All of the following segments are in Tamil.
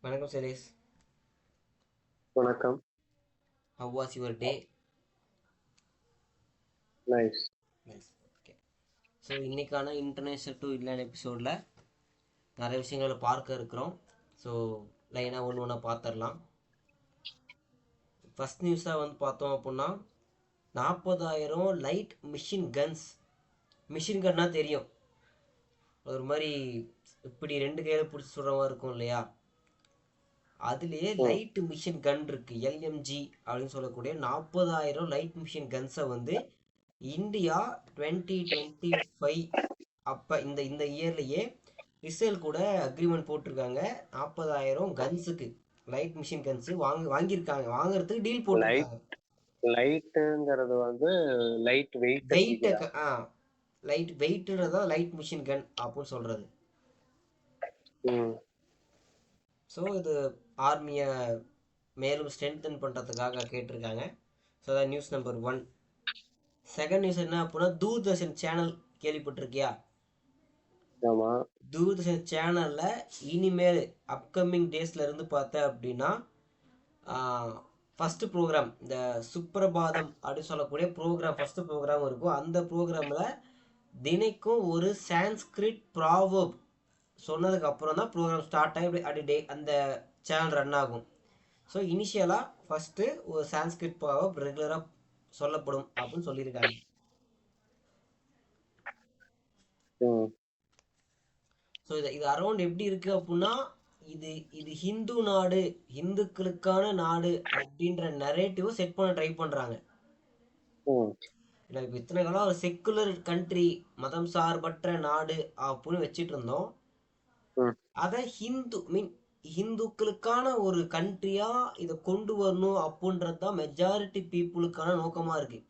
வணக்கம் சுரேஷ். வணக்கம். How was your day? Nice. Nice. Okay. So இன்னைக்கான இன்டர்நேஷனல் டு இல்லைன் எபிசோடில் நிறைய விஷயங்களை பார்க்க இருக்கிறோம். ஸோ லைனாக ஒன்று ஒன்றா பார்த்துடலாம். ஃபஸ்ட் நியூஸாக வந்து பார்த்தோம் அப்படின்னா 40,000 லைட் மிஷின் கன்ஸ். மிஷின் கன்னா தெரியும், ஒரு மாதிரி இப்படி ரெண்டு கையில் பிடிச்சி சுடுற மாதிரி இருக்கும் இல்லையா? அதுலேயே லைட் மிஷின் கன் இருக்கு, எல்எம்ஜி அப்படின்னு சொல்லக்கூடிய 40,000 லைட் மிஷின் கன்ஸை வந்து இந்தியா 2025 அப்போ இந்த இந்த இயர்லேயே இஸ்ரேல் கூட அக்ரிமெண்ட் போட்டிருக்காங்க. 40,000 கன்ஸுக்கு, லைட் மிஷின் கன்ஸு வாங்கியிருக்காங்க, வாங்குறதுக்கு டீல் போட்டிருக்காங்க. லைட்டுங்கிறது வந்து லைட் வெயிட் லைட் வெயிட்ன்றதா லைட் மிஷின் கன் அப்படின்னு சொல்றது. ஸோ இது ஆர்மியை மேலும் ஸ்ட்ரென்தன் பண்ணுறதுக்காக கேட்டிருக்காங்க. ஸோ அதான் நியூஸ் நம்பர் 1. செகண்ட் நியூஸ் என்ன அப்படின்னா, தூர்தர்ஷன் சேனல் கேள்விப்பட்டிருக்கியா? தூர்தர்ஷன் சேனலில் இனிமேல் அப்கமிங் டேஸில் இருந்து பார்த்தேன் அப்படின்னா ஃபஸ்ட்டு ப்ரோக்ராம் இந்த சுப்ரபாதம் அப்படின்னு சொல்லக்கூடிய ப்ரோக்ராம், ஃபஸ்ட்டு ப்ரோக்ராம் இருக்கும். அந்த ப்ரோக்ராமில் தினைக்கும் ஒரு சான்ஸ்கிரிட் ப்ராவர்ப் சொன்னதுக்கு அப்புறம் தான் ப்ரோக்ராம் ஸ்டார்ட் ஆகி அப்படி அந்த சேனல் ரன் ஆகும். ஸோ இனிஷியலாக ஃபஸ்ட்டு ஒரு சான்ஸ்கிரிட் ப்ராவர்ப் ரெகுலராக சொல்லப்படும் அப்படின்னு சொல்லியிருக்காங்க. ஸோ இது அரௌண்ட் எப்படி இருக்கு அப்படின்னா, இது ஹிந்து நாடு, இந்துக்களுக்கான நாடு அப்படின்ற நரேட்டிவை செட் பண்ண ட்ரை பண்றாங்க. இப்போ இத்தனை காலம் ஒரு செக்குலர் கண்ட்ரி, மதம் சார்பற்ற நாடு அப்படின்னு வச்சுட்டு இருந்தோம். அதை ஹிந்துக்களுக்கான ஒரு கண்ட்ரியா இதை கொண்டு வரணும் அப்படின்றது தான் மெஜாரிட்டி பீப்புளுக்கான நோக்கமா இருக்கு.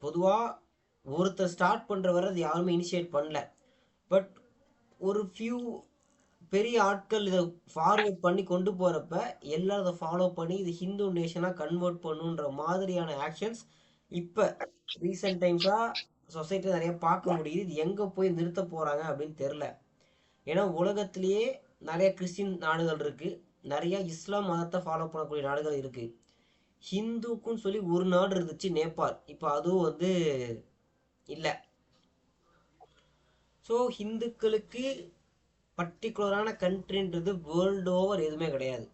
பொதுவா ஒருத்தர் ஸ்டார்ட் பண்ற வரை அது யாருமே இனிஷியேட் பண்ணல. பட் ஒரு ஃபியூ பெரிய ஆட்கள் இதை ஃபார்வர்ட் பண்ணி கொண்டு போகிறப்ப எல்லாரும் அதை ஃபாலோ பண்ணி இது ஹிந்து நேஷனாக கன்வெர்ட் பண்ணுன்ற மாதிரியான ஆக்ஷன்ஸ் இப்போ ரீசெண்ட் டைம்ஸாக சொசைட்டியில் நிறைய பார்க்க முடியுது. இது எங்கே போய் நிறுத்த போகிறாங்க அப்படின்னு தெரில. ஏன்னா உலகத்திலேயே நிறைய கிறிஸ்டின் நாடுகள் இருக்குது, நிறைய இஸ்லாம் மதத்தை ஃபாலோ பண்ணக்கூடிய நாடுகள் இருக்குது. ஹிந்துக்குன்னு சொல்லி ஒரு நாடு இருந்துச்சு, நேபாள். இப்போ அதுவும் வந்து இல்லை. ஸோ ஹிந்துக்களுக்கு பர்டிகுலரான கண்ட்ரின்றது வேர்ல்டு ஓவர் எதுவுமே கிடையாது.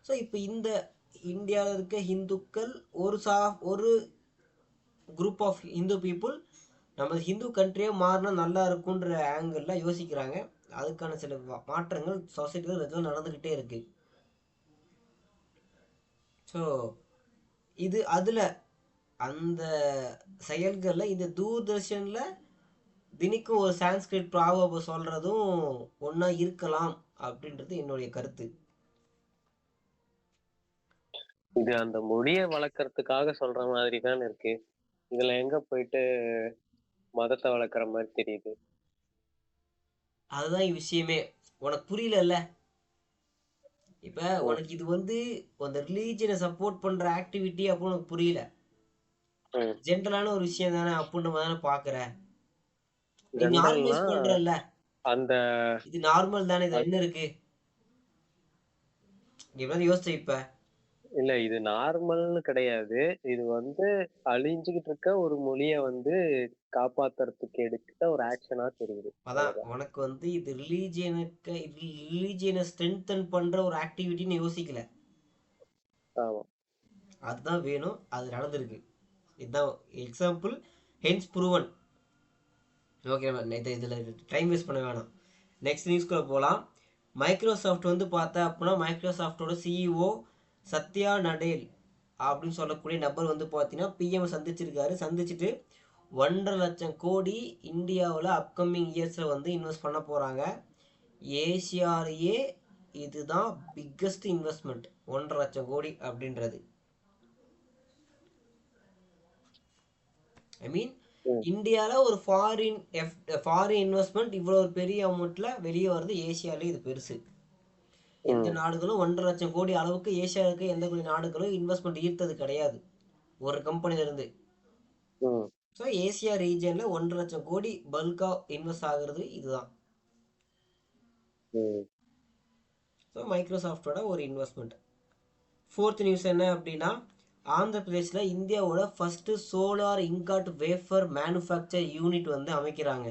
ஸோ இப்போ இந்த இந்தியாவில் இருக்க ஹிந்துக்கள் ஒரு குரூப் ஆஃப் ஹிந்து பீப்புள் நம்ம ஹிந்து கண்ட்ரியே மாறினா நல்லா இருக்குன்ற ஆங்கிளில் யோசிக்கிறாங்க. அதுக்கான சில மாற்றங்கள் சொசைட்டியில் ரெகுலர் நடந்துக்கிட்டே இருக்கு. ஸோ இது அதில் அந்த செயல்களில் இந்த தூர்தர்ஷனில் தினிக்கும் ஒரு சான்ஸ்கிரிட் ப்ராவர்பை சொல்கிறதும் ஒன்றா இருக்கலாம் அப்படின்றது என்னுடைய கருத்து. இது அந்த மொழியை வளர்க்கறதுக்காக சொல்ற மாதிரி தான் இருக்கு. இதுல எங்க போயிட்டு மதத்தை வளர்க்குற மாதிரி தெரியுது. அதுதான் விஷயமே. உனக்கு புரியல. இப்ப உனக்கு இது வந்து அந்த ரிலீஜனை சப்போர்ட் பண்ற ஆக்டிவிட்டி அப்படின்னு உனக்கு புரியல. ஜென்ரலான ஒரு விஷயம் தானே அப்படின்னு தானே பாக்குற. நீ நார்மலைஸ் பண்றல்ல, அந்த இது நார்மல் தானே, இது என்ன இருக்கு யோசிச்ச? இப்ப இல்ல, இது நார்மல்னு கிடையாது. இது வந்து அழிஞ்சுகிட்டு இருக்க ஒரு மொழியை வந்து காப்பாத்துறதுக்கு எடுத்த ஒரு ஆக்ஷனா தெரியுது. அதான் உனக்கு வந்து இது ரிலீஜியனை ஸ்ட்ரென்தன் பண்ற ஒரு ஆக்டிவிட்டின்னு யோசிக்கல. அதுதான் வேணும், அது நடந்திருக்கு. இதுதான் எக்ஸாம்பிள், ஹென்ஸ் ப்ரூவன். ஓகே, இதில் டைம் வேஸ்ட் பண்ண வேணாம். நெக்ஸ்ட் நியூஸ்குள்ளே போகலாம். மைக்ரோசாஃப்ட் வந்து பார்த்தா அப்படின்னா, மைக்ரோசாஃப்டோட சிஇஓ சத்யா நடேல் அப்படின்னு சொல்லக்கூடிய நபர் வந்து பார்த்தீங்கன்னா பிஎம் சந்திச்சிருக்காரு. சந்திச்சுட்டு 1.5 லட்சம் கோடி இந்தியாவில் அப்கமிங் இயர்ஸில் வந்து இன்வெஸ்ட் பண்ண போகிறாங்க. ஏசியாலேயே இதுதான் பிக்கஸ்ட் இன்வெஸ்ட்மெண்ட், 1.5 லட்சம் கோடி அப்படின்றது. ஐ மீன் இந்தியாவில் ஒரு ஃபாரின் இன்வெஸ்ட்மெண்ட் இவ்வளோ ஒரு பெரிய அமௌண்ட்டில் வெளியே வருது. ஏசியாவிலே இது பெருசு. எந்த நாடுகளும் 1.5 லட்சம் கோடி அளவுக்கு ஏசியாவுக்கு எந்த நாடுகளும் இன்வெஸ்ட்மெண்ட் ஈர்த்தது கிடையாது ஒரு கம்பெனிலேருந்து. ஸோ ஏசியா ரீஜனில் 1.5 லட்சம் கோடி பல்காக இன்வெஸ்ட் ஆகுறது இதுதான். ம். ஸோ மைக்ரோசாஃப்டோட ஒரு இன்வெஸ்ட்மெண்ட். ஃபோர்த் நியூஸ் என்ன அப்படின்னா, ஆந்திர பிரதேசில் இந்தியாவோட first solar ingot wafer manufacture unit வந்து அமைக்கிறாங்க.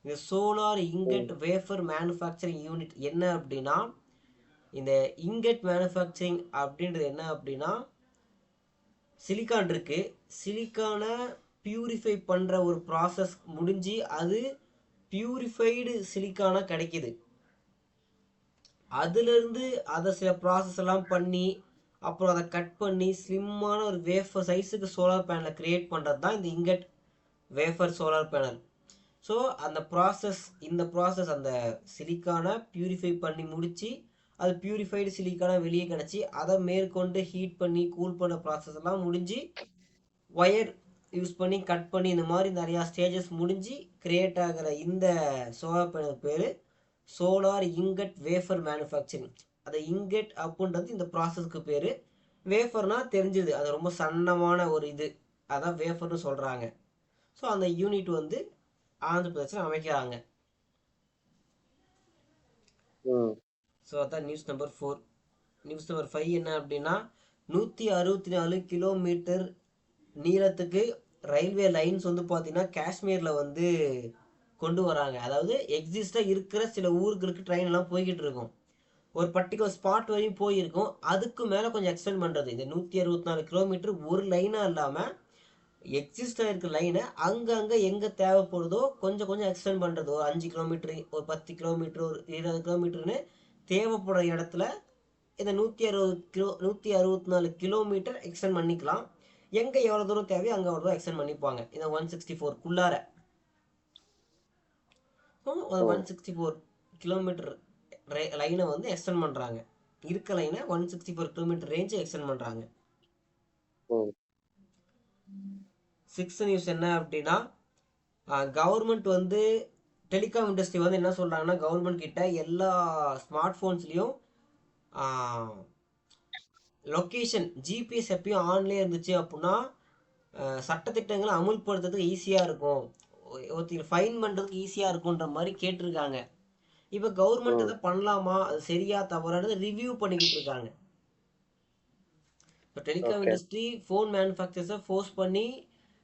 இந்த சோலார் ம். இங்கட் வேஃபர் மேனுஃபேக்சரிங் யூனிட் என்ன அப்படின்னா, இந்த இங்கட் மேனுஃபேக்சரிங் அப்படின்றது என்ன அப்படின்னா, சிலிக்கான் இருக்கு, சிலிக்கானை பியூரிஃபை பண்ணுற ஒரு ப்ராசஸ் முடிஞ்சு அது பியூரிஃபைடு சிலிக்கானாக கிடைக்கிது. அதுலேருந்து அதை சில ப்ராசஸ் எல்லாம் பண்ணி அப்புறம் அதை கட் பண்ணி ஸ்லிம்மான ஒரு வேஃபர் சைஸுக்கு சோலார் பேனலை கிரியேட் பண்ணுறது தான் இந்த ingot wafer solar panel. So இந்த ப்ராசஸ் அந்த சிலிக்கானை பியூரிஃபை பண்ணி முடித்து அது பியூரிஃபைடு சிலிக்கானை வெளியே கிடச்சி அதை மேற்கொண்டு ஹீட் பண்ணி கூல் பண்ண ப்ராசஸ் எல்லாம் முடிஞ்சு ஒயர் யூஸ் பண்ணி கட் பண்ணி இந்த மாதிரி நிறையா ஸ்டேஜஸ் முடிஞ்சு கிரியேட் ஆகிற இந்த சோலார் பேனல் பேர் சோலார் இங்கட் வேஃபர் மேனுஃபேக்சரிங். அந்த இங்கட் அப்படின்றது இந்த ப்ராசஸ்க்கு பேர். வேஃபர்னா தெரிஞ்சுது, அது ரொம்ப சன்னமான ஒரு இது, அதான் வேஃபர்னு சொல்கிறாங்க. ஸோ அந்த யூனிட் வந்து ஆந்திர பிரதேசில் அமைக்கிறாங்க. ஸோ அதான் நியூஸ் நம்பர் 4. நியூஸ் நம்பர் 5 என்ன அப்படின்னா, 164 கிலோமீட்டர் நீளத்துக்கு ரயில்வே லைன்ஸ் வந்து பார்த்தீங்கன்னா காஷ்மீரில் வந்து கொண்டு வராங்க. அதாவது எக்ஸிஸ்டாக இருக்கிற சில ஊர்களுக்கு ட்ரெயின் எல்லாம் போய்கிட்டு இருக்கும், ஒரு பர்டிகுலர் ஸ்பாட் வரையும் போயிருக்கும், அதுக்கு மேலே கொஞ்சம் எக்ஸ்டெண்ட் பண்ணுறது. இந்த 164 கிலோமீட்டர் ஒரு லைனாக இல்லாமல் எக்ஸிஸ்டாக இருக்கிற லைனை அங்கங்கே எங்கே தேவைப்படுதோ கொஞ்சம் கொஞ்சம் எக்ஸ்டெண்ட் பண்ணுறது. ஒரு 5 கிலோமீட்டரு, ஒரு 10 கிலோமீட்டர், ஒரு 20 கிலோமீட்டருன்னு தேவைப்படுற இடத்துல இந்த 164 கிலோமீட்டர் எக்ஸ்டெண்ட் பண்ணிக்கலாம். எங்கே எவ்வளோ தூரம் தேவையோ அங்கே அவ்வளோ தூரம் எக்ஸ்டெண்ட் பண்ணிப்பாங்க இந்த 164 164 கிலோமீட்டர் லைனை வந்து எக்ஸ்டெண்ட் பண்ணுறாங்க. இருக்க லைனை 164 கிலோமீட்டர் ரேஞ்சு எக்ஸ்டெண்ட் பண்ணுறாங்க. 6 நியூஸ் என்ன அப்படின்னா, கவர்மெண்ட் வந்து டெலிகாம் இண்டஸ்ட்ரி வந்து என்ன சொல்கிறாங்கன்னா, கவர்மெண்ட் கிட்ட எல்லா ஸ்மார்ட் ஃபோன்ஸ்லேயும் லொக்கேஷன் ஜிபிஎஸ் எப்பயும் ஆன்லேயே இருந்துச்சு அப்படின்னா சட்டத்திட்டங்களை அமுல்படுத்துறதுக்கு ஈஸியாக இருக்கும், ஒருத்தர் ஃபைன் பண்ணுறதுக்கு ஈஸியாக இருக்குன்ற மாதிரி கேட்டிருக்காங்க. இப்போ கவர்மெண்ட் இதை பண்ணலாமா, அது சரியா தவறானது ரிவ்யூ பண்ணிக்கிட்டு இருக்காங்க. இப்போ டெலிகாம் இண்டஸ்ட்ரி ஃபோன் மேனுஃபேக்சர்ஸை ஃபோர்ஸ் பண்ணி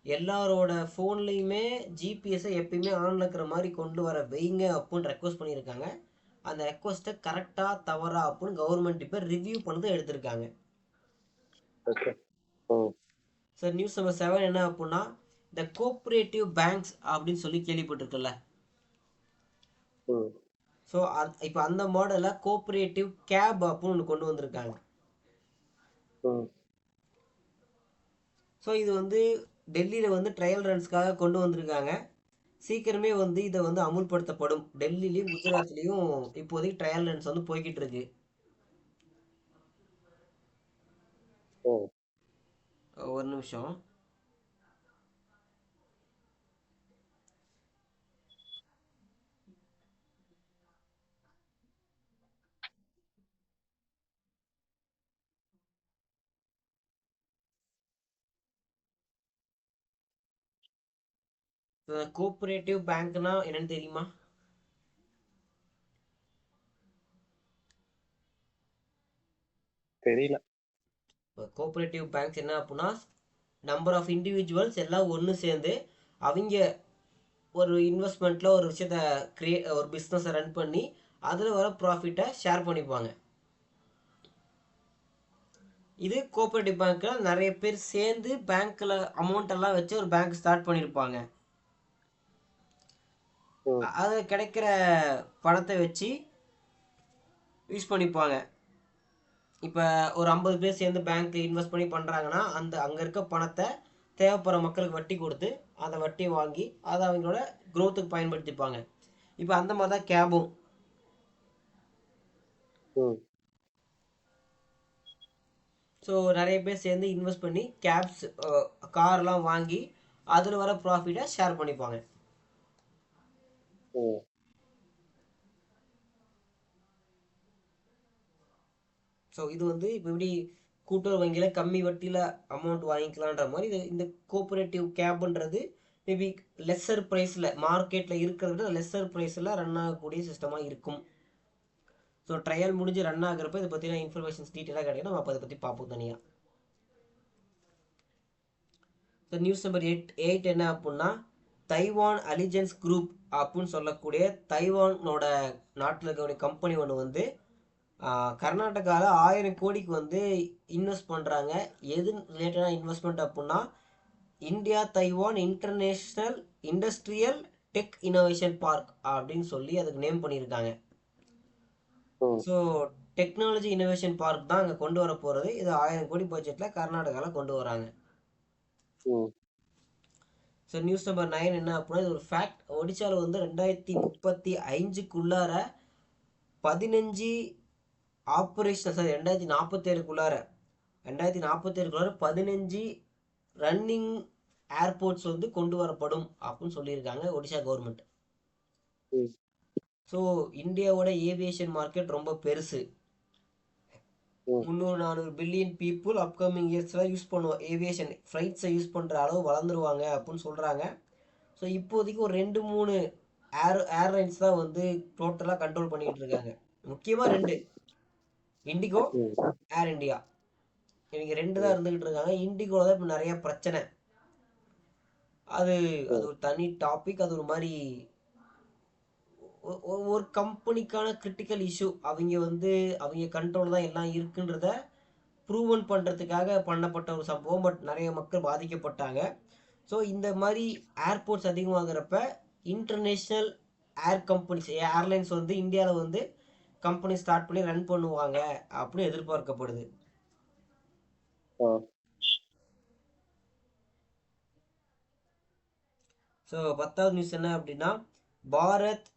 எல்லாரோட ஃபோன்லேயுமே ஜிபிஎஸ்ஸை எப்பயுமே ஆனில் இருக்கிற மாதிரி கொண்டு வர வைங்க அப்படின்னு ரெக்வஸ்ட் பண்ணியிருக்காங்க. அந்த ரெக்வஸ்ட்டை கரெக்டாக தவறா அப்படின்னு கவர்மெண்ட் இப்போ ரிவ்யூ பண்ணதை எடுத்திருக்காங்க. சார் நியூஸ் நம்பர் 7 என்ன அப்படின்னா, இந்த கோஆப்ரேட்டிவ் பேங்க்ஸ் அப்படின்னு சொல்லி கேள்விப்பட்டிருக்குல்ல. ஸோ இப்போ அந்த மாடலில் கோஆப்ரேட்டிவ் கேப் அப்படின்னு ஒன்று கொண்டு வந்திருக்காங்க. ஸோ இது வந்து டெல்லியில் வந்து ட்ரையல் ரன்ஸ்க்காக கொண்டு வந்திருக்காங்க. சீக்கிரமே வந்து இதை வந்து அமுல்படுத்தப்படும். டெல்லிலையும் குஜராத்லேயும் இப்போதைக்கு ட்ரையல் ரன்ஸ் வந்து போய்கிட்டு இருக்கு. ஒரு நிமிஷம். கோஆபரேட்டிவ் பேங்க்னா என்னன்னு தெரியுமா? தெரியல. கோஆபரேட்டிவ் பேங்க்ஸ் என்ன அப்படின்னா, நம்பர் ஆஃப் இண்டிவிஜுவல்ஸ் எல்லாம் ஒன்று சேர்ந்து அவங்க ஒரு இன்வெஸ்ட்மெண்ட்டில் ஒரு விஷயத்த ஒரு பிஸ்னஸை ரன் பண்ணி அதில் வர ப்ராஃபிட்டை ஷேர் பண்ணிப்பாங்க. இது கோஆபரேட்டிவ் பேங்க்கில் நிறைய பேர் சேர்ந்து பேங்க்கில் அமௌண்ட் எல்லாம் வச்சு ஒரு பேங்க் ஸ்டார்ட் பண்ணியிருப்பாங்க. அது கிடைக்கிற பணத்தை வச்சு யூஸ் பண்ணிப்பாங்க. இப்போ ஒரு 50 பேர் சேர்ந்து பேங்க்கில் இன்வெஸ்ட் பண்ணி பண்ணுறாங்கன்னா அங்கே இருக்க பணத்தை தேவைப்படுற மக்களுக்கு வட்டி கொடுத்து அந்த வட்டியை வாங்கி அதை அவங்களோட க்ரோத்துக்கு பயன்படுத்திப்பாங்க. இப்போ அந்த மாதிரி தான் கேபும். ஸோ நிறைய பேர் சேர்ந்து இன்வெஸ்ட் பண்ணி கேப்ஸ் கார்லாம் வாங்கி அதில் வர ப்ராஃபிட்டை ஷேர் பண்ணிப்பாங்க. ஸோ இது வந்து இப்போ எப்படி கூட்டுறவு வங்கியில் கம்மி வட்டியில் அமௌண்ட் வாங்கிக்கலான்ற மாதிரி இந்த கோஆபரேட்டிவ் கேப்ன்றது மேபி லெஸ்ஸர் ப்ரைஸில் மார்க்கெட்டில் இருக்கிறத விட லெஸ்ஸர் ப்ரைஸில் ரன் ஆகக்கூடிய சிஸ்டமாக இருக்கும் ஸோ ட்ரையல் முடிஞ்சு ரன் ஆகுறப்ப இதை பற்றின இன்ஃபர்மேஷன்ஸ் டீட்டெயிலாக கிடைக்கும், நம்ம அப்போ அதை பற்றி பார்ப்போம் தனியாக. ஸோ நியூஸ் நம்பர் 8 என்ன அப்படின்னா, தைவான் அலிஜென்ஸ் குரூப் அப்படின்னு சொல்லக்கூடிய தைவானோட நாட்டில் இருக்கக்கூடிய கம்பெனி ஒன்று வந்து கர்நாடகாவில் 1000 கோடிக்கு வந்து இன்வெஸ்ட் பண்ணுறாங்க. எது ரிலேட்டடாக இன்வெஸ்ட்மெண்ட் அப்படின்னா, India Taiwan international industrial tech innovation park அப்படின்னு சொல்லி அதுக்கு நேம் பண்ணியிருக்காங்க. ஸோ டெக்னாலஜி இனோவேஷன் பார்க் தான் அங்கே கொண்டு வர போகிறது. இது 1000 கோடி பட்ஜெட்டில் கர்நாடகாவில் கொண்டு வராங்க. ஸோ நியூஸ் நம்பர் 9 என்ன அப்படின்னா, இது ஒரு ஃபேக்ட். ஒடிசாவில் வந்து 2035க்குள்ளார 15 ஆப்ரேஷன், சாரி 2047க்குள்ளார 15 ரன்னிங் ஏர்போர்ட்ஸ் வந்து கொண்டு வரப்படும் அப்படின்னு சொல்லியிருக்காங்க ஒடிஷா கவர்மெண்ட். ஸோ இந்தியாவோட ஏவியேஷன் மார்க்கெட் ரொம்ப பெருசு. 300-400 பில்லியன் பீப்புள் அப்கமிங் இயர்ஸில் யூஸ் பண்ணுவோம், ஏவியேஷன் ஃப்ளைட்ஸை யூஸ் பண்ணுற அளவு வளர்ந்துருவாங்க அப்படின்னு சொல்கிறாங்க. ஸோ இப்போதைக்கு ஒரு 2-3 ஏர்லைன்ஸ் தான் வந்து டோட்டலாக கண்ட்ரோல் பண்ணிகிட்டு இருக்காங்க. முக்கியமாக 2, இண்டிகோ, ஏர் இண்டியா. இவங்க 2 தான் இருந்துகிட்டு இருக்காங்க. இண்டிகோவில் தான் இப்போ நிறைய பிரச்சனை. அது ஒரு தனி டாபிக். அது ஒரு மாதிரி ஒரு கம்பெனிக்கான கிரிட்டிக்கல் இஷ்யூ. அவங்க கண்ட்ரோல் தான் எல்லாம் இருக்குன்றத ப்ரூவன் பண்ணுறதுக்காக பண்ணப்பட்ட ஒரு சம்பவம். பட் நிறைய மக்கள் பாதிக்கப்பட்டாங்க. ஸோ இந்த மாதிரி ஏர்போர்ட்ஸ் அதிகமாகிறப்ப இன்டர்நேஷ்னல் ஏர்லைன்ஸ் வந்து இந்தியாவில் வந்து கம்பெனி ஸ்டார்ட் பண்ணி ரன் பண்ணுவாங்க அப்படின்னு எதிர்பார்க்கப்படுது. ஸோ 10வது நியூஸ் என்ன அப்படின்னா, பாரத்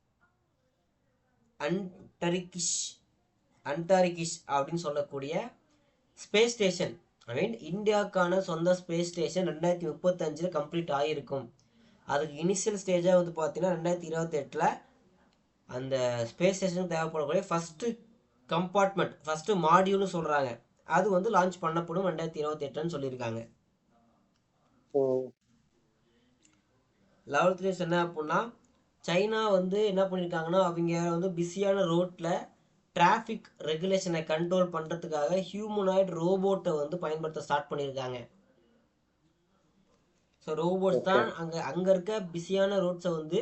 அண்டாரிகிஷ் அப்படின்னு சொல்லக்கூடிய ஸ்பேஸ் ஸ்டேஷன், ஐ மீன் இந்தியாவுக்கான சொந்த ஸ்பேஸ் ஸ்டேஷன் 2035 கம்ப்ளீட் ஆகிருக்கும். அதுக்கு இனிஷியல் ஸ்டேஜாக வந்து பார்த்தீங்கன்னா 2028 அந்த ஸ்பேஸ் ஸ்டேஷனுக்கு தேவைப்படக்கூடிய ஃபஸ்ட்டு கம்பார்ட்மெண்ட், ஃபஸ்ட்டு மாடியூல்னு சொல்கிறாங்க, அது வந்து லான்ச் பண்ணப்படும் 2028 சொல்லியிருக்காங்க. 11th நியூஸ் என்ன அப்படின்னா, சைனா வந்து என்ன பண்ணியிருக்காங்கன்னா, அவங்க வந்து பிஸியான ரோட்டில் டிராஃபிக் ரெகுலேஷனை கண்ட்ரோல் பண்ணுறதுக்காக ஹியூமனாய்டு ரோபோட்டை வந்து பயன்படுத்த ஸ்டார்ட் பண்ணியிருக்காங்க. ஸோ ரோபோட்ஸ் தான் அங்கே இருக்க பிஸியான ரோட்ஸை வந்து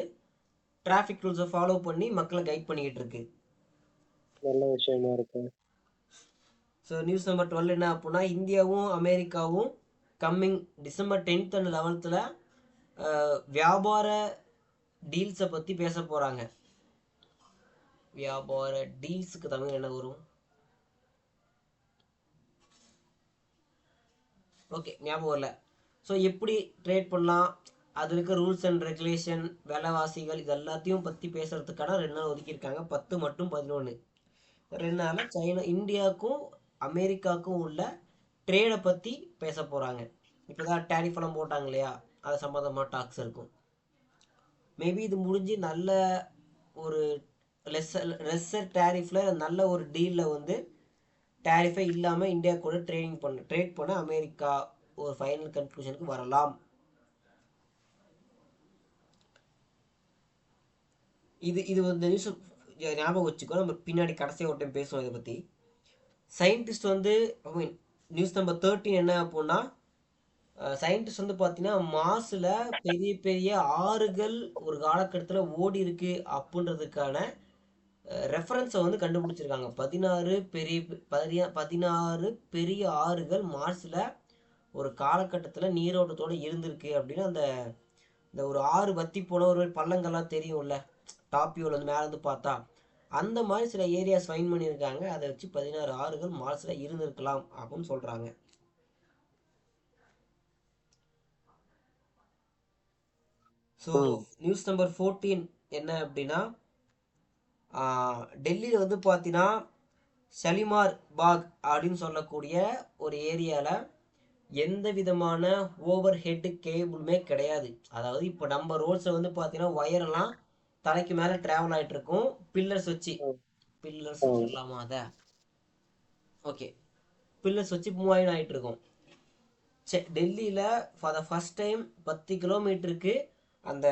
டிராஃபிக் ரூல்ஸை ஃபாலோ பண்ணி மக்களை கைட் பண்ணிக்கிட்டு இருக்கு. நல்ல விஷயமா இருக்கு. ஸோ நியூஸ் நம்பர் 12 என்ன அப்படின்னா, இந்தியாவும் அமெரிக்காவும் coming December 10th and 11th வியாபார டீல்ஸை பற்றி பேச போகிறாங்க. வியாபார டீல்ஸுக்கு தமிழ் என்ன வரும்? ஓகே, ஞாபகம் இல்லை. ஸோ எப்படி ட்ரேட் பண்ணலாம், அது இருக்க ரூல்ஸ் அண்ட் ரெகுலேஷன், விலைவாசிகள், இது எல்லாத்தையும் பற்றி பேசுறதுக்கான 2 நாள் ஒதுக்கியிருக்காங்க. 10 மற்றும் 11 2 நாளில் சைனா இந்தியாவுக்கும் அமெரிக்காவுக்கும் உள்ள ட்ரேடை பற்றி பேச போகிறாங்க. இப்போ தான் டேரிஃபெல்லாம் போட்டாங்க இல்லையா, அது சம்மந்தமாக டாக்ஸ் இருக்கும். மேபி இது முடிஞ்சு நல்ல ஒரு லெஸ்ஸர் டேரிஃபில் நல்ல ஒரு டீலில் வந்து டேரிஃபே இல்லாமல் இந்தியா கூட ட்ரேட் பண்ண அமெரிக்கா ஒரு ஃபைனல் கன்க்ளூஷனுக்கு வரலாம். இது இந்த நியூஸ் ஞாபகம் வச்சுக்கோ, நம்ம பின்னாடி கடைசியாக ஒரு டைம் பேசுவோம் இதை பற்றி. சயின்டிஸ்ட் வந்து நியூஸ் நம்பர் 13 என்ன அப்படின்னா, சயின்டிஸ்ட் வந்து பார்த்தீங்கன்னா மாசில் பெரிய பெரிய ஆறுகள் ஒரு காலகட்டத்தில் ஓடி இருக்கு அப்படின்றதுக்கான ரெஃபரன்ஸை வந்து கண்டுபிடிச்சிருக்காங்க. 16 பெரிய ஆறுகள் மார்ஸில் ஒரு காலகட்டத்தில் நீரோட்டத்தோடு இருந்திருக்கு அப்படின்னு இந்த ஒரு ஆறு வத்தி போன ஒரு பள்ளங்கள்லாம் தெரியும்ல, டாப் வியூவில் வந்து மேலேருந்து பார்த்தா, அந்த மாதிரி சில ஏரியாஸ் ஃபைன் பண்ணியிருக்காங்க. அதை வச்சு 16 ஆறுகள் மார்ஸில் இருந்திருக்கலாம் அப்படின்னு சொல்கிறாங்க. ஸோ நியூஸ் நம்பர் 14 என்ன அப்படின்னா, டெல்லியில் வந்து பார்த்தீங்கன்னா ஷலிமார் பாக் அப்படின்னு சொல்லக்கூடிய ஒரு ஏரியாவில் எந்த விதமான ஓவர் ஹெட் கேபிளுமே கிடையாது. அதாவது இப்போ நம்ம ரோட்ஸில் வந்து பார்த்தீங்கன்னா ஒயரெல்லாம் தலைக்கு மேலே ட்ராவல் ஆகிட்டு இருக்கும், பில்லர்ஸ் வச்சு சொல்லலாமா அதை, ஓகே, பில்லர்ஸ் வச்சு மூவ் ஆகிட்டு இருக்கும். டெல்லியில் ஃபார் த ஃபஸ்ட் டைம் 10 கிலோமீட்டருக்கு அந்த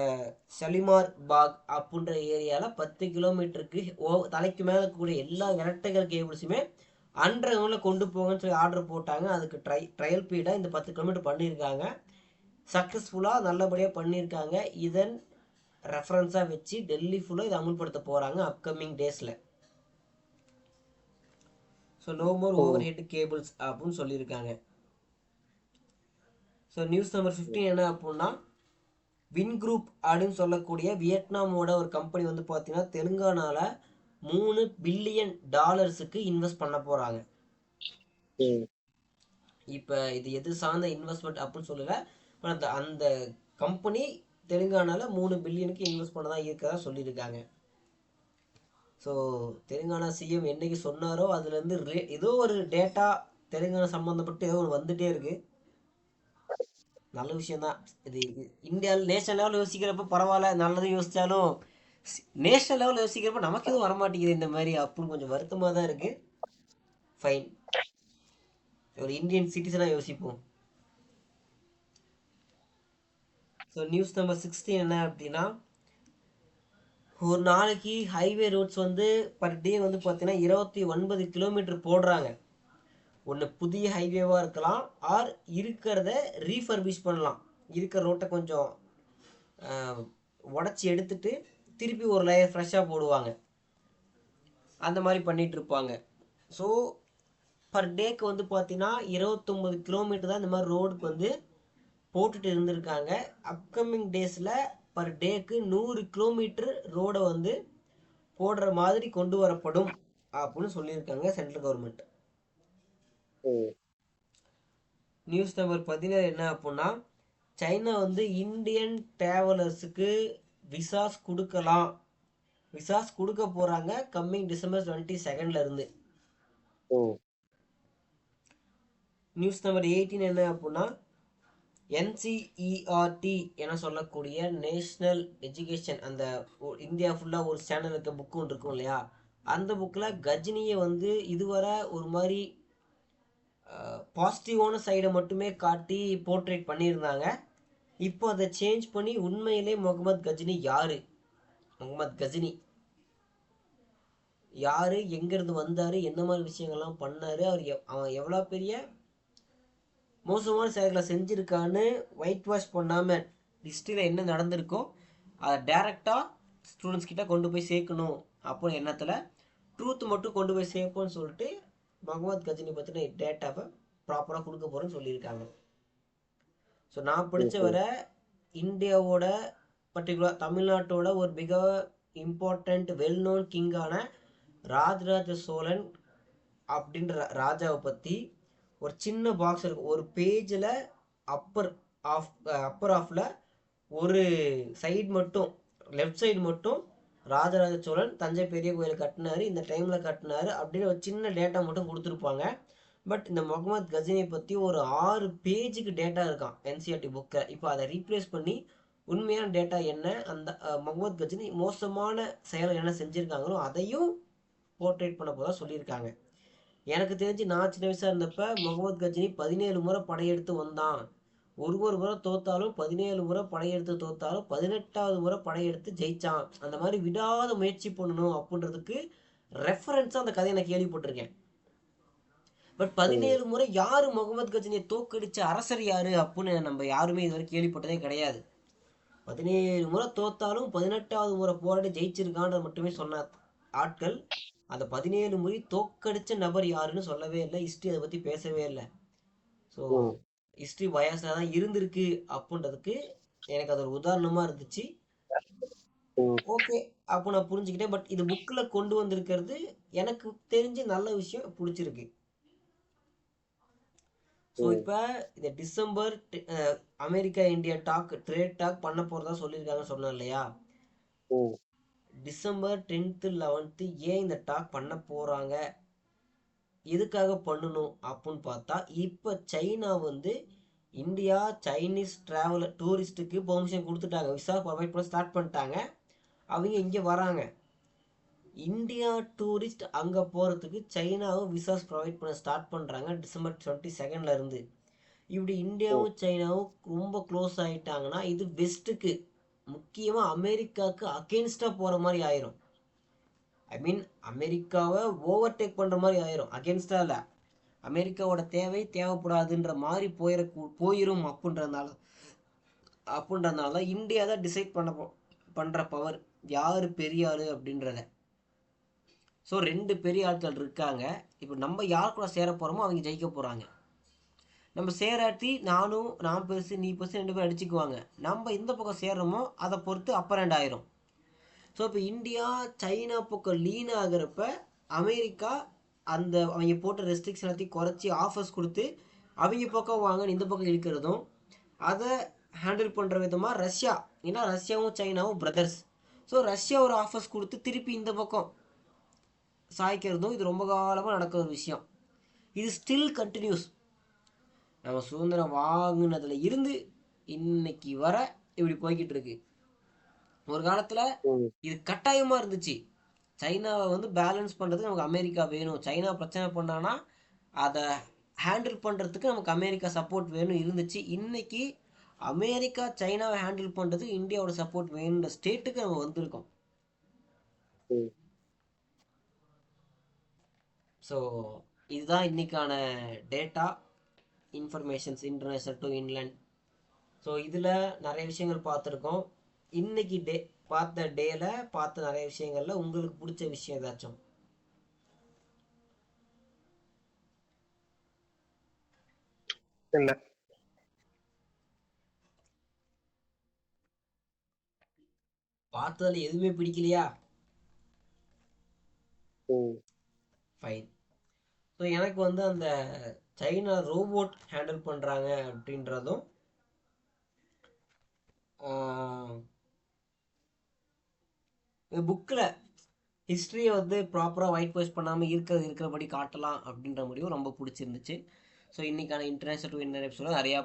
ஷலிமார் பாக் அப்படின்ற ஏரியாவில் 10 கிலோமீட்டருக்கு தலைக்கு மேலே இருக்கக்கூடிய எல்லா எலக்ட்ரிக்கல் கேபிள்ஸுமே அண்டர் கொண்டு போங்கன்னு சொல்லி ஆர்டர் போட்டாங்க. அதுக்கு ட்ரையல் பீரியடாக இந்த 10 கிலோமீட்டர் பண்ணியிருக்காங்க. சக்ஸஸ்ஃபுல்லாக நல்லபடியாக பண்ணியிருக்காங்க. இதன் ரெஃபரன்ஸாக வச்சு டெல்லி ஃபுல்லாக இதை அமுல்படுத்த போகிறாங்க அப்கமிங் டேஸில். So no more overhead cables அப்படின்னு சொல்லியிருக்காங்க. ஸோ நியூஸ் நம்பர் 15 என்ன அப்படின்னா, வின் குரூப் அப்படின்னு சொல்லக்கூடிய வியட்நாமோட ஒரு கம்பெனி வந்து பார்த்தீங்கன்னா தெலுங்கானாவில் $3 பில்லியன் இன்வெஸ்ட் பண்ண போகிறாங்க. இப்போ இது எது சார்ந்த இன்வெஸ்ட்மெண்ட் அப்படின்னு சொல்லலை, அந்த அந்த கம்பெனி தெலுங்கானாவில் $3 பில்லியனுக்கு இன்வெஸ்ட் பண்ணதா இருக்கிறதா சொல்லியிருக்காங்க. ஸோ தெலுங்கானா சிஎம் என்னைக்கு சொன்னாரோ அதுலேருந்து ஏதோ ஒரு டேட்டா தெலுங்கானா சம்மந்தப்பட்டு ஏதோ ஒரு வந்துகிட்டே இருக்குது. நல்ல விஷயந்தான் இது. இந்தியாவில் நேஷனல் லெவலில் யோசிக்கிறப்ப பரவாயில்ல, நல்லது யோசித்தாலும் நேஷனல் லெவலில் யோசிக்கிறப்ப நமக்கு எதுவும் வரமாட்டேங்குது இந்த மாதிரி அப்படின்னு கொஞ்சம் வருத்தமாக தான் இருக்குது. ஃபைன், ஒரு இந்தியன் சிட்டிசனாக யோசிப்போம். ஸோ நியூஸ் நம்பர் 16 என்ன அப்படின்னா, ஒரு நாளைக்கு ஹைவே ரோட்ஸ் வந்து பர் டே வந்து பார்த்தீங்கன்னா 29 கிலோமீட்டர் போடுறாங்க. ஒன்று புதிய ஹைவேவாக இருக்கலாம், ஆர் இருக்கிறத ரீஃபர்பிஷ் பண்ணலாம். இருக்கிற ரோட்டை கொஞ்சம் உடச்சி எடுத்துட்டு திருப்பி ஒரு லேயர் ஃப்ரெஷ்ஷாக போடுவாங்க. அந்த மாதிரி பண்ணிகிட்டு இருப்பாங்க. ஸோ பர் டேக்கு வந்து பார்த்தீங்கன்னா 29 கிலோமீட்டர் தான் இந்த மாதிரி ரோடுக்கு வந்து போட்டுட்டு இருந்திருக்காங்க. அப்கமிங் டேஸில் பர் டேக்கு 100 கிலோமீட்டர் ரோடை வந்து போடுற மாதிரி கொண்டு வரப்படும் அப்படின்னு சொல்லியிருக்காங்க சென்ட்ரல் கவர்மெண்ட். நியூஸ் நம்பர் 17 என்ன அப்படின்னா, சைனா வந்து இந்தியன் டிராவலர்ஸுக்கு விசாஸ் கொடுக்கலாம், விசாஸ் கொடுக்க போகிறாங்க கம்மிங் December 22 இருந்து. நியூஸ் நம்பர் 18 என்ன அப்படின்னா, NCERT என சொல்லக்கூடிய நேஷ்னல் எஜுகேஷன், அந்த இந்தியா ஃபுல்லாக ஒரு சேனல் இருக்க புக்கு ஒன்று இருக்கும் இல்லையா, அந்த புக்கில் கஜினியை வந்து இதுவரை ஒரு மாதிரி பாசிட்டிவான சைடை மட்டுமே காட்டி போர்ட்ரேட் பண்ணியிருந்தாங்க. இப்போ அதை சேஞ்ச் பண்ணி உண்மையிலே முகமது கஜினி யாரு, முகமது கஜினி யாரு, எங்கேருந்து வந்தார், என்ன மாதிரி விஷயங்கள்லாம் பண்ணார், அவன் எவ்வளோ பெரிய மோசமான செயல்களை செஞ்சுருக்கான்னு ஒயிட் வாஷ் பண்ணாமல் ஹிஸ்ட்ரியில் என்ன நடந்திருக்கோ அதை டைரெக்டாக ஸ்டூடெண்ட்ஸ் கிட்ட கொண்டு போய் சேர்க்கணும் அப்படின்னு எண்ணத்தில் ட்ரூத் மட்டும் கொண்டு போய் சேர்ப்போன்னு சொல்லிட்டு முகமது கஜினி பற்றின டேட்டாவை ப்ராப்பராக கொடுக்க போகிறேன்னு சொல்லியிருக்காங்க. ஸோ நான் படித்த வர இந்தியாவோட பர்டிகுலர் தமிழ்நாட்டோட ஒரு மிக இம்பார்ட்டண்ட் வெல் நோன் கிங்கான ராஜராஜ சோழன் அப்படின்ற ராஜாவை பற்றி ஒரு சின்ன பாக்ஸ் இருக்கும். ஒரு பேஜில் அப்பர் ஆஃபில் ஒரு சைடு மட்டும், லெஃப்ட் சைடு மட்டும் ராஜராஜ சோழன் தஞ்சை பெரிய கோயில் கட்டினாரு, இந்த டைமில் கட்டினாரு அப்படின்னு ஒரு சின்ன டேட்டா மட்டும் கொடுத்துருப்பாங்க. பட் இந்த முகமது கஜினி பற்றி ஒரு 6 பேஜுக்கு டேட்டா இருக்கான் NCERT புக்கில். இப்போ அதை ரீப்ளேஸ் பண்ணி உண்மையான டேட்டா என்ன, அந்த முகமது கஜினி மோசமான செயலை என்ன செஞ்சுருக்காங்களோ அதையும் போர்ட்ரேட் பண்ண போதா சொல்லியிருக்காங்க. எனக்கு தெரிஞ்சு நான் சின்ன வயசாக இருந்தப்ப முகமது கஜினி 17 முறை படையெடுத்து வந்தான், ஒரு முறை தோத்தாலும் 17 முறை படையெடுத்து தோத்தாலும் 18வது முறை படையெடுத்து ஜெயிச்சான், அந்த மாதிரி விடாத முயற்சி பண்ணணும் அப்படின்றதுக்கு ரெஃபரன்ஸாக அந்த கதையை நான் கேள்விப்பட்டிருக்கேன். பட் 17 முறை யாரு முகமது கஜினியை தோக்கடிச்ச அரசர் யாரு அப்படின்னு நம்ம யாருமே இதுவரை கேள்விப்பட்டதே கிடையாது. 17 முறை தோத்தாலும் 18வது முறை போராடி ஜெயிச்சிருக்கான்ற மட்டுமே சொன்ன ஆட்கள் அந்த 17 முறை தோக்கடிச்ச நபர் யாருன்னு சொல்லவே இல்லை. ஹிஸ்ட்ரி அதை பற்றி பேசவே இல்லை. ஸோ ஹிஸ்ட்ரி பயாஸாக தான் இருந்திருக்கு அப்படின்றதுக்கு எனக்கு அது ஒரு உதாரணமாக இருந்துச்சு. ஓகே அப்போ நான் புரிஞ்சுக்கிட்டேன். பட் இது புக்கில் கொண்டு வந்திருக்கிறது எனக்கு தெரிஞ்சு நல்ல விஷயம், பிடிச்சிருக்கு. ஸோ இப்போ இந்த December America India trade talk பண்ண போகிறதா சொல்லியிருக்காங்கன்னு சொன்னேன் இல்லையா. December 10th 11th ஏன் இந்த டாக் பண்ண போகிறாங்க, எதுக்காக பண்ணணும் அப்படின்னு பார்த்தா, இப்போ சைனா வந்து இந்தியா சைனீஸ் டூரிஸ்ட்டுக்கு பெர்மிஷன் கொடுத்துட்டாங்க, விசா ப்ரொவைட் பண்ண ஸ்டார்ட் பண்ணிட்டாங்க. அவங்க இங்கே வராங்க, இந்தியா டூரிஸ்ட் அங்கே போகிறதுக்கு சைனாவும் விசாஸ் ப்ரொவைட் பண்ண ஸ்டார்ட் பண்ணுறாங்க December 22 இருந்து. இப்படி இந்தியாவும் சைனாவும் ரொம்ப க்ளோஸ் ஆகிட்டாங்கன்னா இது வெஸ்ட்டுக்கு முக்கியமாக அமெரிக்காவுக்கு அகெயின்ஸ்டாக போகிற மாதிரி ஆயிரும். ஐ மீன் அமெரிக்காவை ஓவர்டேக் பண்ணுற மாதிரி ஆயிரும். அகெயின்ஸ்டாக இல்லை, அமெரிக்காவோட தேவைப்படாதுன்ற மாதிரி போயிரும். அப்படின்றதுனால இந்தியா தான் டிசைட் பண்ணுற பவர் யார் பெரிய ஆள் அப்படின்றத. ஸோ 2 பெரிய ஆட்கள் இருக்காங்க. இப்போ நம்ம யார் கூட சேர போகிறோமோ அவங்க ஜெயிக்க போகிறாங்க. நம்ம சேராட்டி நான் பெருசு நீ பெருசு 2 பேரும் அடிச்சுக்குவாங்க. நம்ம இந்த பக்கம் சேர்றோமோ அதை பொறுத்து அப்பர் ஹேண்ட் ஆயிரும். ஸோ இப்போ இந்தியா சைனா பக்கம் லீன் ஆகிறப்ப அமெரிக்கா அவங்க போட்ட ரெஸ்ட்ரிக்ஷன் எல்லாத்தையும் குறைச்சி ஆஃபர்ஸ் கொடுத்து அவங்க பக்கம் வாங்க இந்த பக்கம் இழுக்கிறதும், அதை ஹேண்டில் பண்ணுற விதமாக ரஷ்யா, ஏன்னா ரஷ்யாவும் சைனாவும் பிரதர்ஸ், ஸோ ரஷ்யா ஒரு ஆஃபர்ஸ் கொடுத்து திருப்பி இந்த பக்கம் சாய்க்கிறதும் இது ரொம்ப காலமாக நடக்கிற ஒரு விஷயம். இது ஸ்டில் கண்டினியூஸ். நம்ம சுதந்திரம் வாங்கினதுல இருந்து இன்னைக்கு வர இப்படி போய்கிட்டு இருக்கு. ஒரு காலத்தில் இது கட்டாயமாக இருந்துச்சு. சைனாவை பேலன்ஸ் பண்ணுறதுக்கு நமக்கு அமெரிக்கா வேணும். சைனா பிரச்சனை பண்ணானா அதை ஹேண்டில் பண்ணுறதுக்கு நமக்கு அமெரிக்கா சப்போர்ட் வேணும் இருந்துச்சு. இன்னைக்கு அமெரிக்கா சைனாவை ஹேண்டில் பண்ணுறதுக்கு இந்தியாவோட சப்போர்ட் வேணுன்ற ஸ்டேட்டுக்கு நம்ம வந்திருக்கோம். ஸோ இதுதான் இன்னைக்கான data informations international to inland. So இதில் நிறைய விஷயங்கள் பார்த்துருக்கோம். இன்னைக்கு டேல பார்த்த நிறைய விஷயங்கள்ல உங்களுக்கு பிடிச்ச விஷயம் ஏதாச்சும்? இல்ல, பார்த்ததுல எதுவுமே பிடிக்கலையா? ஃபைன். ஸோ எனக்கு அந்த சைனா ரோபோட் ஹேண்டில் பண்ணுறாங்க அப்படின்றதும், புக்கில் ஹிஸ்ட்ரியை ப்ராப்பராக ஒயிட் வாஷ் பண்ணாமல் இருக்கிறபடி காட்டலாம் அப்படின்ற முடிவும் ரொம்ப பிடிச்சிருந்துச்சு. ஸோ இன்றைக்கான இன்டர்நேஷனல் டு இன்டர் எபிசோடில் நிறையா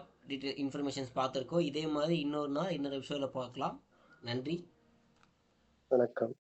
இன்ஃபர்மேஷன்ஸ் பார்த்துருக்கோம். இதே மாதிரி இன்னொரு நாள் இன்னொரு எபிசோடில் பார்க்கலாம். நன்றி, வணக்கம்.